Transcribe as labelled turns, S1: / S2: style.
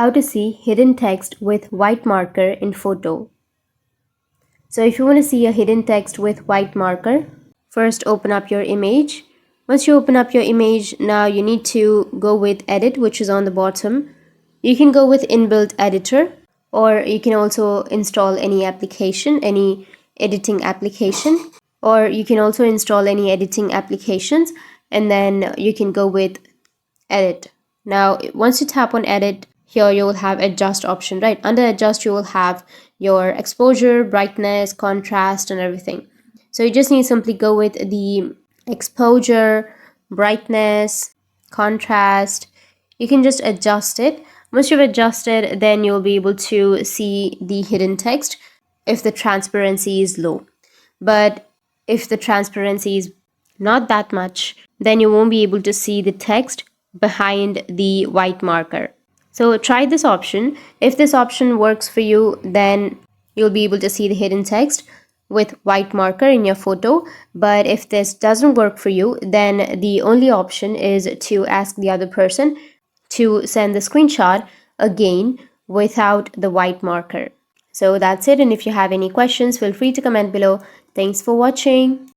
S1: How to see hidden text with white marker in photo. So if you want to see a hidden text with white marker, first open up your image. Once you open up your image, now you need to go with edit, which is on the bottom. You can go with inbuilt editor, or you can also install any application, any editing application, or you can also install any editing applications, and then you can go with edit. Now once you tap on edit, here you will have adjust option, right? Under adjust you will have your exposure, brightness, contrast and everything. So you just need to simply go with the exposure, brightness, contrast. You can just adjust it. Once you've adjusted, then you'll be able to see the hidden text if the transparency is low. But if the transparency is not that much, then you won't be able to see the text behind the white marker. So try this option. If this option works for you, then you'll be able to see the hidden text with white marker in your photo. But if this doesn't work for you, then the only option is to ask the other person to send the screenshot again without the white marker. So that's it, and if you have any questions, feel free to comment below. Thanks for watching.